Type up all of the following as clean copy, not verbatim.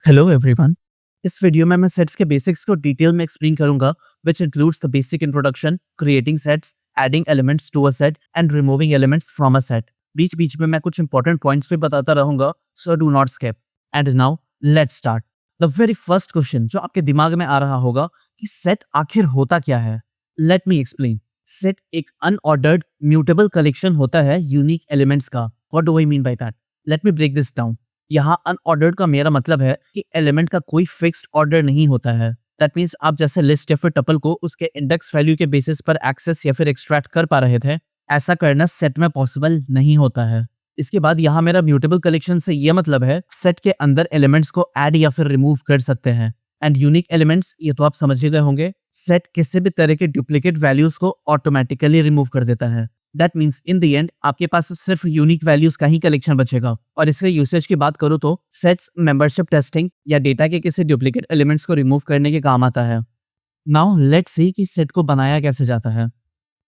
Hello everyone. इस video में मैं सेट्स के बेसिक्स को डिटेल में एक्सप्लेन करूंगा, which includes the basic introduction, creating sets, adding elements to a set and removing elements from a set. बीच बीच में मैं कुछ इंपॉर्टेंट पॉइंट्स भी बताता रहूंगा, so do not skip. And now let's start. The very first question जो आपके दिमाग में आ रहा होगा कि सेट आखिर होता क्या है। Let me explain. सेट एक अनऑर्डर्ड म्यूटेबल कलेक्शन होता है यूनिक एलिमेंट्स का। What do I mean by that? Let me break this down. यहाँ अनऑर्डर्ड का मेरा मतलब है कि एलिमेंट का कोई फिक्स्ड ऑर्डर नहीं होता है। दैट मीन्स आप जैसे लिस्ट या फिर टपल को उसके इंडेक्स वैल्यू के बेसिस पर एक्सेस या फिर एक्सट्रैक्ट कर पा रहे थे, ऐसा करना सेट में पॉसिबल नहीं होता है। इसके बाद यहाँ मेरा म्यूटेबल कलेक्शन से ये मतलब है सेट के अंदर एलिमेंट्स को ऐड या फिर रिमूव कर सकते हैं। एंड यूनिक एलिमेंट्स, ये तो आप समझ ही गए होंगे, सेट किसी भी तरह के डुप्लीकेट वैल्यूज को ऑटोमेटिकली रिमूव कर देता है। That means in the end आपके पास सिर्फ यूनिक वैल्यूज का ही कलेक्शन बचेगा। और इसके यूसेज की बात करूँ तो सेट्स मेंबरशिप टेस्टिंग या डेटा के किसी डुप्लीकेट एलिमेंट्स को रिमूव करने के काम आता है। नाउ लेट्स सी कि सेट को बनाया कैसे जाता है।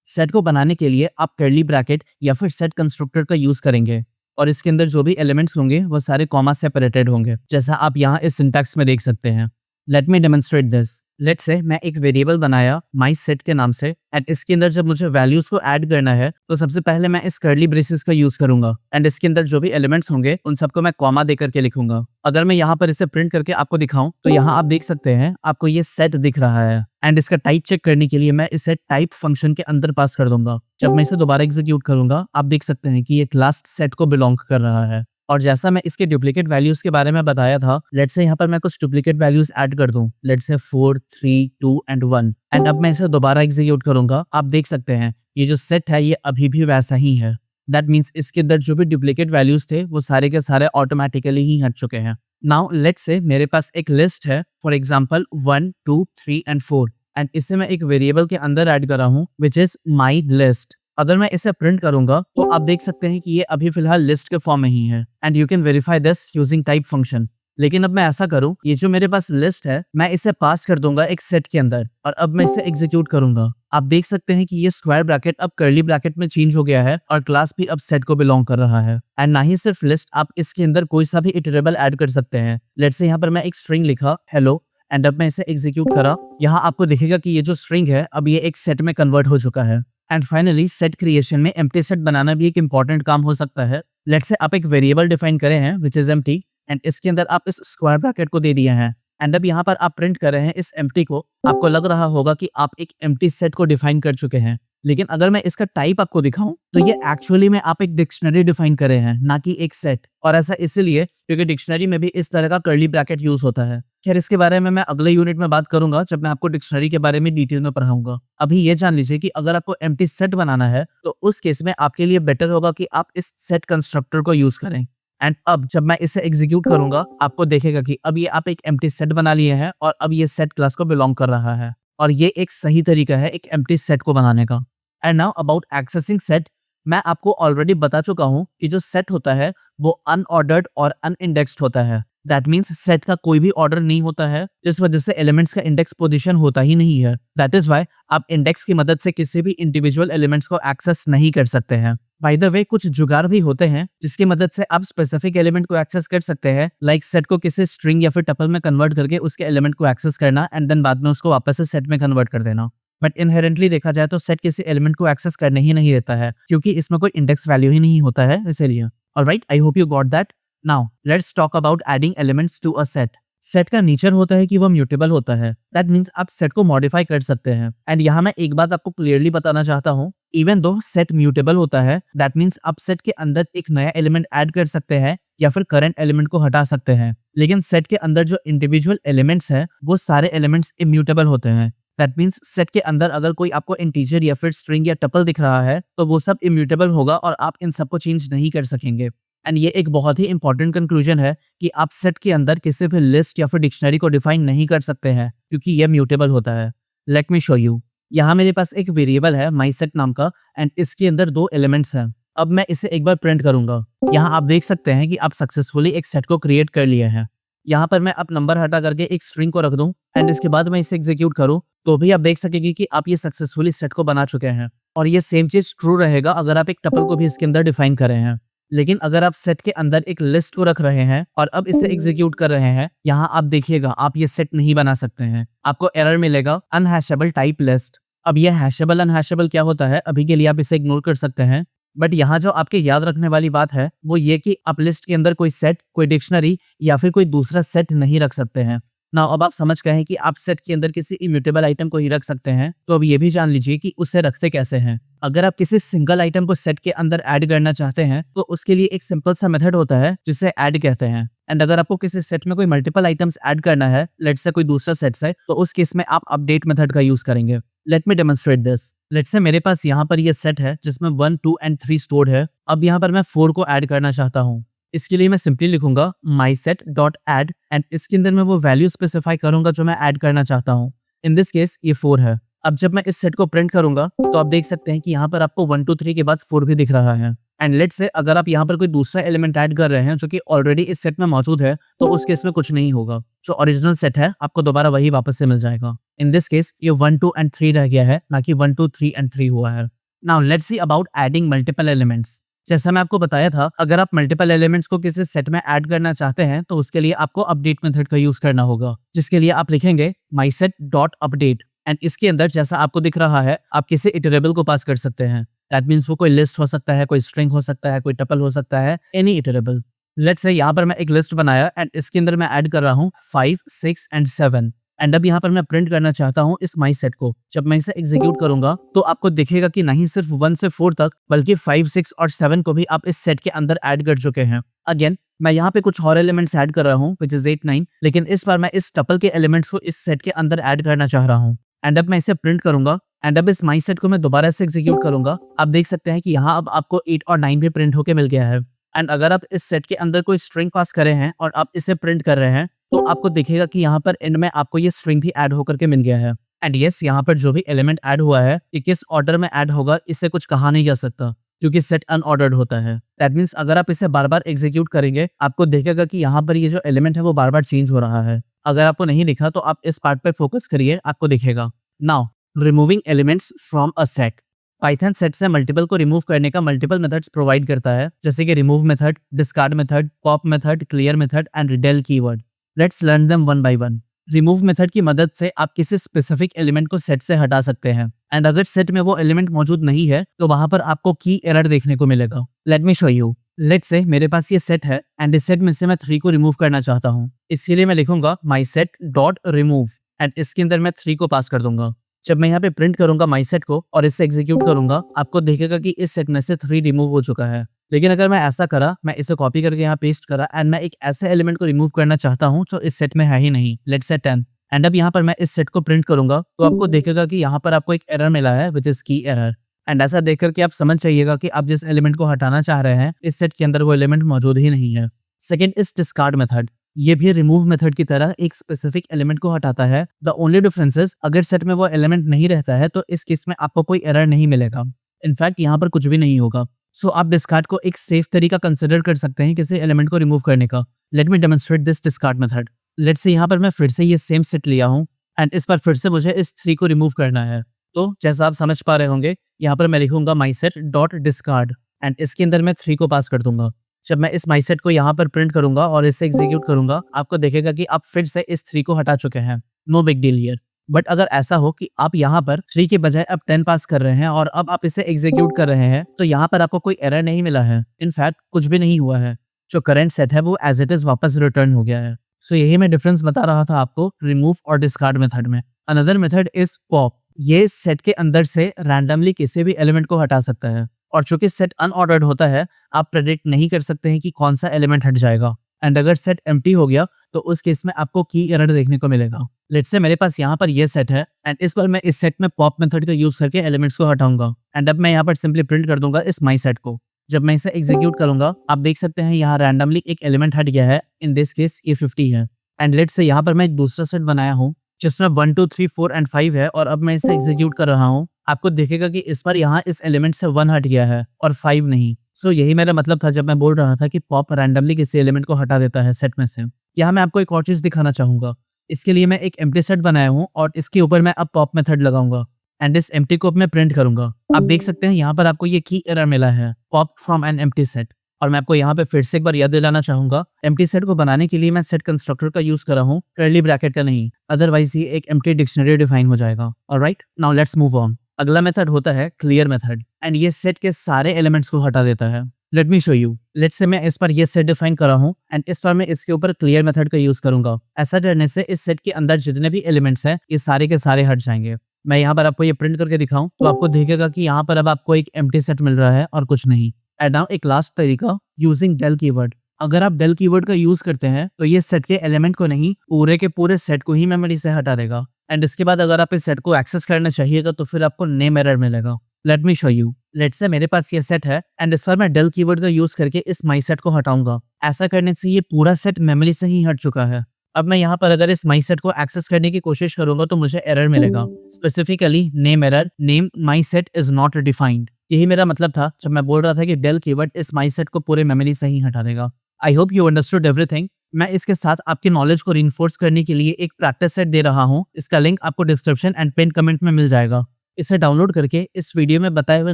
सेट को बनाने के लिए आप कर्ली ब्रैकेट या फिर सेट कंस्ट्रक्टर का यूज करेंगे और इसके अंदर जो भी एलिमेंट्स होंगे वो सारे कॉमा सेपरेटेड होंगे, जैसा आप यहाँ इस सिंटैक्स में देख सकते हैं। Let me demonstrate this. Let's say मैं एक वेरिएबल बनाया माई सेट के नाम से, एंड इसके अंदर जब मुझे वैल्यूज को ऐड करना है तो सबसे पहले मैं इस कर्ली ब्रेसेस का यूज करूंगा एंड इसके अंदर जो भी एलिमेंट्स होंगे उन सबको मैं कॉमा दे करके लिखूंगा। अगर मैं यहाँ पर इसे प्रिंट करके आपको दिखाऊं तो यहाँ आप देख सकते हैं आपको ये सेट दिख रहा है एंड इसका टाइप चेक करने के लिए मैं इसे टाइप फंक्शन के अंदर पास कर दूंगा। जब मैं इसे दोबारा एग्जीक्यूट करूंगा आप देख सकते हैं कि ये क्लास सेट को बिलोंग कर रहा है। और जैसा मैं इसके डुप्लीकेट वैल्यूज के बारे में बताया था, लेट्स से यहाँ पर मैं कुछ डुप्लीकेट वैल्यूज ऐड कर दूं, लेट्स से 4, 3, 2 एंड 1, एंड अब मैं इसे दोबारा एग्जीक्यूट करूंगा। आप देख सकते हैं ये जो सेट है ये अभी भी वैसा ही है। दैट मीन्स इसके अंदर जो भी डुप्लीकेट वैल्यूज थे वो सारे के सारे ऑटोमेटिकली ही हट चुके हैं। नाउ लेट्स से मेरे पास एक लिस्ट है, फॉर एग्जाम्पल 1, 2, 3 एंड 4, एंड इसे मैं एक वेरिएबल के अंदर ऐड कर रहा हूँ विच इज माई लिस्ट। अगर मैं इसे प्रिंट करूंगा तो आप देख सकते हैं कि ये अभी फिलहाल लिस्ट के फॉर्म में ही है and you can verify this using type function. लेकिन अब मैं ऐसा करूं, ये जो मेरे पास लिस्ट है मैं इसे पास कर दूंगा एक सेट के अंदर और अब मैं इसे एग्जीक्यूट करूंगा। आप देख सकते हैं कि ये स्क्वायर ब्रैकेट अब कर्ली ब्रैकेट में चेंज हो गया है और क्लास भी अब सेट को बिलोंग कर रहा है। एंड ना ही सिर्फ लिस्ट, आप इसके अंदर कोई सा भी इटरेबल ऐड कर सकते हैं। लेट्स से यहाँ पर मैं एक स्ट्रिंग लिखा हेलो एंड अब मैं इसे एग्जीक्यूट करा, यहाँ आपको दिखेगा कि ये जो स्ट्रिंग है अब ये एक सेट में कन्वर्ट हो चुका है। एंड फाइनली सेट क्रिएशन में एम्प्टी सेट बनाना भी एक इंपॉर्टेंट काम हो सकता है। लेट्स से आप एक वेरिएबल डिफाइन करे हैं विच इज एम्प्टी एंड इसके अंदर आप इस स्क्वायर ब्रैकेट को दे दिए हैं एंड अब यहाँ पर आप प्रिंट कर रहे हैं इस एम्प्टी को। आपको लग रहा होगा कि आप एक एम्प्टी सेट को डिफाइन कर चुके हैं, लेकिन अगर मैं इसका टाइप आपको दिखाऊं तो ये एक्चुअली में आप एक डिक्शनरी डिफाइन करे हैं, ना कि एक सेट। और ऐसा इसलिए क्योंकि डिक्शनरी में भी इस तरह का कर्ली ब्रैकेट यूज होता है। खैर इसके बारे में मैं अगले यूनिट में बात करूंगा जब मैं आपको डिक्शनरी के बारे में डिटेल में पढ़ाऊंगा। अभी ये जान लीजिए कि अगर आपको एम्प्टी सेट बनाना है तो उस केस में आपके लिए बेटर होगा कि आप इस सेट कंस्ट्रक्टर को यूज करें। एंड अब जब मैं इसे एग्जीक्यूट करूंगा आपको देखेगा कि अब ये आप एक एम्प्टी सेट बना लिए हैं और अब ये सेट क्लास को बिलोंग कर रहा है और ये एक सही तरीका है एक एम्प्टी सेट को बनाने का। And now about accessing set, मैं आपको ऑलरेडी बता चुका हूँ कि जो सेट होता है वो अनऑर्डर्ड और अनइंडेक्स्ड होता है। दैट मीन्स सेट का कोई भी ऑर्डर नहीं होता है, जिस वजह से एलिमेंट्स का इंडेक्स पोजीशन होता ही नहीं है। दैट इज व्हाई आप इंडेक्स की मदद से किसी भी इंडिविजुअल एलिमेंट्स को एक्सेस नहीं कर सकते हैं। बाय द वे कुछ जुगाड़ भी होते हैं जिसकी मदद से आप स्पेसिफिक एलिमेंट को एक्सेस कर सकते हैं, लाइक सेट को किसी स्ट्रिंग या फिर टपल में कन्वर्ट करके उसके एलिमेंट को एक्सेस करना एंड देन बाद में उसको वापस से सेट में कन्वर्ट कर देना। बट इनहेरेंटली देखा जाए तो सेट किसी एलिमेंट को एक्सेस करने ही नहीं देता है क्योंकि इसमें कोई इंडेक्स वैल्यू ही नहीं होता है, इसीलिए। Alright, I hope you got that. Now let's talk about adding elements to a set. Set का नेचर होता है कि वो म्यूटेबल होता है। दैट मीन्स आप सेट को मॉडिफाई कर सकते हैं। एंड यहाँ मैं एक बात आपको क्लियरली बताना चाहता हूँ, इवन दो सेट म्यूटेबल होता है, दैट मीन्स आप सेट के अंदर एक नया एलिमेंट ऐड कर सकते हैं या फिर करंट एलिमेंट को हटा सकते हैं, लेकिन सेट के अंदर जो इंडिविजुअल एलिमेंट्स हैं वो सारे एलिमेंट्स इम्यूटेबल होते हैं। दैट मीन्स सेट के अंदर अगर कोई आपको इंटीजर या फिर स्ट्रिंग या टपल दिख रहा है तो वो सब इम्यूटेबल होगा और आप इन सबको चेंज नहीं कर सकेंगे। एंड ये एक बहुत ही इंपॉर्टेंट कंक्लूजन है कि आप सेट के अंदर किसी भी लिस्ट या फिर डिक्शनरी को डिफाइन नहीं कर सकते हैं क्योंकि ये म्यूटेबल होता है। Let me show you. यहाँ मेरे पास एक वेरिएबल है माई सेट नाम का एंड इसके अंदर 2 एलिमेंट्स हैं। अब मैं इसे एक बार प्रिंट करूंगा। यहाँ आप देख सकते हैं कि आप सक्सेसफुली एक सेट को क्रिएट कर लिए हैं। यहाँ पर मैं अब नंबर हटा करके एक स्ट्रिंग को रख दूं एंड इसके बाद मैं इसे एग्जीक्यूट करूं तो भी आप देख सकेंगे कि आप ये सक्सेसफुली सेट को बना चुके हैं। और ये सेम चीज ट्रू रहेगा अगर आप एक टपल को भी इसके अंदर डिफाइन करें हैं। लेकिन अगर आप सेट के अंदर एक लिस्ट को रख रहे हैं और अब इसे एग्जीक्यूट कर रहे हैं, यहाँ आप देखिएगा आप ये सेट नहीं बना सकते हैं, आपको एरर मिलेगा अनहैशेबल टाइप लिस्ट। अब ये हैशेबल अनहैशेबल क्या होता है, अभी के लिए आप इसे इग्नोर कर सकते हैं, बट यहाँ जो आपके याद रखने वाली बात है वो ये कि आप लिस्ट के अंदर कोई सेट, कोई डिक्शनरी या फिर कोई दूसरा सेट नहीं रख सकते हैं। नाउ अब आप समझ गए हैं कि आप सेट के अंदर किसी इम्यूटेबल आइटम को ही रख सकते हैं, तो अब ये भी जान लीजिए कि उसे रखते कैसे हैं। अगर आप किसी सिंगल आइटम को सेट के अंदर ऐड करना चाहते हैं तो उसके लिए एक सिंपल सा मेथड होता है जिसे ऐड कहते हैं। एंड अगर आपको किसी सेट में कोई मल्टीपल आइटम्स ऐड करना है, लेट्स से कोई दूसरा सेट है, तो उस केस में आप अपडेट मेथड का यूज करेंगे। Let me demonstrate this. Let's say मेरे पास यहाँ पर ये सेट है जिसमें 1, 2 एंड 3 स्टोर्ड है। अब यहाँ पर मैं 4 को ऐड करना चाहता हूँ। इसके लिए मैं सिंपली लिखूंगा myset.add एंड इसके अंदर मैं वो वैल्यू स्पेसिफाई करूंगा जो मैं ऐड करना चाहता हूँ। इन दिस केस ये 4 है। अब जब मैं इस सेट को प्रिंट करूंगा तो आप देख सकते हैं कि यहाँ पर आपको 1, 2, 3 के बाद 4 भी दिख रहा है। एंड लेट्स से अगर आप यहाँ पर कोई दूसरा एलिमेंट ऐड कर रहे हैं जो कि ऑलरेडी इस सेट में मौजूद है, तो उस केस में कुछ नहीं होगा, जो ओरिजिनल सेट है आपको दोबारा वही वापस से मिल जाएगा। इन दिस केस ये 1, 2 एंड 3 रह गया है, ना कि 1, 2, 3 एंड 3 हुआ है। Now let's see about adding multiple elements. जैसा मैं आपको बताया था, अगर आप मल्टीपल एलिमेंट्स को किसी सेट में ऐड करना चाहते हैं तो उसके लिए आपको अपडेट मेथड का यूज करना होगा, जिसके लिए आप लिखेंगे myset.update एंड इसके अंदर जैसा आपको दिख रहा है आप किसी इटरेबल को पास कर सकते हैं। दैट मीन्स वो कोई लिस्ट हो सकता है, कोई स्ट्रिंग हो सकता है, कोई टपल हो सकता है, एनी इटरेबल। लेट्स से यहाँ पर मैं एक लिस्ट बनाया एंड इसके अंदर मैं ऐड कर रहा हूँ 5, 6 एंड 7 एंड अब यहाँ पर मैं प्रिंट करना चाहता हूँ इस माई सेट को। जब मैं इसे एग्जीक्यूट करूंगा तो आपको दिखेगा कि नहीं सिर्फ 1 से 4 तक बल्कि 5, 6 और 7 को भी आप इस सेट के अंदर ऐड कर चुके हैं। अगेन मैं यहाँ पे कुछ और एलिमेंट्स ऐड कर रहा हूँ विच इज 8, 9, लेकिन इस बार मैं इस टपल के एलिमेंट्स को इस सेट के अंदर ऐड करना चाह रहा हूँ। एंड अब मैं इसे प्रिंट करूंगा एंड अब इस माई सेट को मैं दोबारा से एग्जीक्यूट करूंगा। आप देख सकते हैं कि यहाँ अब आपको 8 और 9 भी प्रिंट होके मिल गया है। एंड अगर आप इस सेट के अंदर कोई स्ट्रिंग पास करे हैं और आप इसे प्रिंट कर रहे हैं तो आपको दिखेगा कि यहाँ पर एंड में आपको ये स्ट्रिंग भी ऐड होकर के मिल गया है। एंड यस, यहाँ पर जो भी एलिमेंट ऐड हुआ है ये किस ऑर्डर में ऐड होगा इससे कुछ कहा नहीं जा सकता, क्योंकि सेट अनऑर्डर्ड होता है। दैट मीन्स अगर आप इसे बार बार एग्जीक्यूट करेंगे आपको दिखेगा कि यहाँ पर ये जो एलिमेंट है वो बार बार चेंज हो रहा है। अगर आपको नहीं दिखा तो आप इस पार्ट पर फोकस करिए, आपको दिखेगा। Now removing elements from a set. Python set से मल्टीपल को रिमूव करने का मल्टीपल मेथड्स प्रोवाइड करता है, जैसे कि remove method, discard method, pop method, clear method and del keyword. Let's learn them one by one. Remove method की मदद से आप किसी स्पेसिफिक एलिमेंट को सेट से हटा सकते हैं एंड अगर सेट में वो एलिमेंट मौजूद नहीं है तो वहां पर आपको की एरर देखने को मिलेगा। Let me show you. Let's say मेरे पास ये सेट है एंड इस सेट में से मैं 3 को रिमूव करना चाहता हूँ। इसके लिए मैं लिखूंगा myset.remove एंड इसके अंदर मैं 3 को पास कर दूंगा। जब मैं यहाँ पे प्रिंट करूंगा माई सेट को और इसे एग्जीक्यूट करूंगा आपको दिखेगा कि इस सेट में से 3 रिमूव हो चुका है। लेकिन अगर मैं ऐसा करा, मैं इसे कॉपी करके यहाँ पेस्ट करा एंड मैं एक ऐसे एलिमेंट को रिमूव करना चाहता हूँ जो इस सेट में है ही नहीं, लेट्स से 10 एंड अब यहाँ पर मैं इस सेट को प्रिंट करूंगा तो आपको दिखेगा कि यहाँ पर आपको एक एरर मिला है विच इज की एरर। एंड ऐसा देख करके आप समझ जाइएगा कि आप जिस एलिमेंट को हटाना चाह रहे हैं इस सेट के अंदर वो एलिमेंट मौजूद ही नहीं है। Second is discard method. ये भी रिमूव मेथड की तरह एक स्पेसिफिक एलिमेंट को हटाता है। द ओनली डिफरेंस इज अगर सेट में वो एलिमेंट नहीं रहता है तो इस केस में आपको कोई एरर नहीं मिलेगा। इनफैक्ट यहाँ पर कुछ भी नहीं होगा। सो आप डिस्कार्ड को एक सेफ तरीका कंसिडर कर सकते हैं किसी एलिमेंट को रिमूव करने का। Let me demonstrate this discard method. Let's say यहाँ पर मैं फिर से ये सेम सेट लिया हूँ एंड इस पर फिर से मुझे इस 3 को रिमूव करना है। तो जैसा आप समझ पा रहे होंगे यहाँ पर मैं लिखूंगा myset.discard एंड इसके अंदर मैं 3 को पास कर दूंगा। जब मैं इस myset को यहाँ पर प्रिंट करूंगा और इसे एग्जीक्यूट करूंगा आपको देखेगा कि आप फिर से इस 3 को हटा चुके हैं। No big deal here. But अगर ऐसा हो कि आप यहाँ पर 3 के बजाय अब 10 पास कर रहे हैं और अब आप इसे एग्जीक्यूट कर रहे हैं तो यहाँ पर आपको कोई एरर नहीं मिला है। इनफैक्ट कुछ भी नहीं हुआ है। जो करंट सेट है वो एज इट इज वापस रिटर्न हो गया है। सो यही मैं डिफरेंस बता रहा था आपको रिमूव और डिस्कार्ड मेथड में। Another method is pop. ये सेट के अंदर से रैंडमली किसी भी एलिमेंट को हटा सकता है और चूंकि सेट अनऑर्डर्ड होता है आप प्रेडिक्ट नहीं कर सकते हैं कि कौन सा एलिमेंट हट जाएगा। एंड अगर सेट एम्प्टी हो गया तो उस केस में आपको की एरर देखने को मिलेगा। लेट्स से मेरे पास यहाँ पर ये सेट है एंड इस बार मैं इस सेट में पॉप मेथड का यूज करके एलिमेंट्स को हटाऊंगा एंड अब मैं यहाँ पर सिंपली प्रिंट कर दूंगा इस माई सेट को। जब मैं इसे एग्जीक्यूट करूंगा आप देख सकते हैं यहाँ रैंडमली एक एलिमेंट हट गया है। इन दिस केस ये 50 है। एंड लेट्स से यहाँ पर मैं एक दूसरा सेट बनाया हूँ जिसमें 1, 2, 3, 4 एंड 5 है और अब मैं इसे एग्जीक्यूट कर रहा हूँ। आपको दिखेगा कि इस बार यहाँ इस एलिमेंट से 1 हट गया है और 5 नहीं। सो यही मेरा मतलब था जब मैं बोल रहा था कि पॉप रैंडमली किसी एलिमेंट को हटा देता है सेट में से। यहाँ मैं आपको एक और चीज दिखाना चाहूंगा। इसके लिए मैं एक एम्प्टी सेट बनाया हूँ और इसके ऊपर मैं अब पॉप मेथड लगाऊंगा एंड इस एम्प्टी को मैं प्रिंट करूंगा। आप देख सकते हैं यहाँ पर आपको ये की एरर मिला है, pop from an empty set. और मैं आपको यहाँ पे फिर से एक बार याद दिलाना चाहूंगा, एम्प्टी सेट को बनाने के लिए मैं सेट कंस्ट्रक्टर का यूज कर रहा हूँ, कर्ली ब्रैकेट का नहीं, अदरवाइज ये एक एम्प्टी डिक्शनरी डिफाइन हो जाएगा। Alright, now let's move on. अगला मेथड होता है क्लियर मेथड एंड ये सेट के सारे एलिमेंट्स को हटा देता है। Let me show you. Let's say मैं इस पर ये सेट डिफाइन कर रहा हूँ एंड इस पर मैं इसके ऊपर क्लियर मेथड का यूज करूंगा। ऐसा करने से इस सेट के अंदर जितने भी एलिमेंट्स हैं ये सारे के सारे हट जाएंगे। मैं यहाँ पर आपको ये प्रिंट करके दिखाऊं तो आपको दिखेगा कि यहाँ पर अब आपको एक एम्प्टी सेट मिल रहा है और कुछ नहीं। एंड नाउ एक लास्ट तरीका, यूजिंग डेल कीवर्ड। अगर आप डेल कीवर्ड का यूज करते हैं तो ये सेट के एलिमेंट को नहीं, पूरे के पूरे सेट को ही मेमोरी से हटा देगा। एंड इसके बाद अगर आप इस सेट को एक्सेस करना चाहिएगा तो फिर आपको नेम एरर मिलेगा। Let me show you. Let's say मेरे पास ये सेट है एंड इस पर मैं डेल कीवर्ड का यूज करके इस माई सेट को हटाऊंगा। ऐसा करने से ये पूरा सेट मेमोरी से ही हट चुका है। अब मैं यहाँ पर अगर इस माई सेट को एक्सेस करने की कोशिश करूंगा तो मुझे एरर मिलेगा, specifically name error, name my set is not defined. यही मेरा मतलब था जब मैं बोल रहा था कि डेल कीवर्ड इस माई सेट को पूरे मेमोरी से ही हटा देगा। आई होप यू अंडरस्टूड एवरीथिंग। मैं इसके साथ आपके नॉलेज को रिइंफोर्स करने के लिए एक प्रैक्टिस सेट दे रहा हूँ। इसका लिंक आपको डिस्क्रिप्शन एंड पिन कमेंट में मिल जाएगा। इसे डाउनलोड करके इस वीडियो में बताए हुए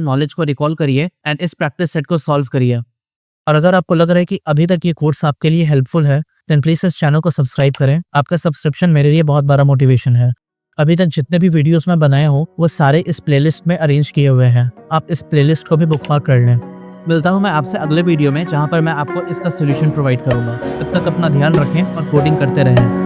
नॉलेज को रिकॉल करिए एंड इस प्रैक्टिस सेट को सॉल्व करिए। और अगर आपको लग रहा है कि अभी तक ये कोर्स आपके लिए हेल्पफुल है देन प्लीज इस चैनल को सब्सक्राइब करें। आपका सब्सक्रिप्शन मेरे लिए बहुत बड़ा मोटिवेशन है। अभी तक जितने भी वीडियोस मैं बनाया हूँ वो सारे इस प्लेलिस्ट में अरेंज किए हुए हैं। आप इस प्लेलिस्ट को भी बुकमार्क कर लें। मिलता हूँ मैं आपसे अगले वीडियो में जहाँ पर मैं आपको इसका सोल्यूशन प्रोवाइड करूंगा। तब तक अपना ध्यान रखें और कोडिंग करते रहें।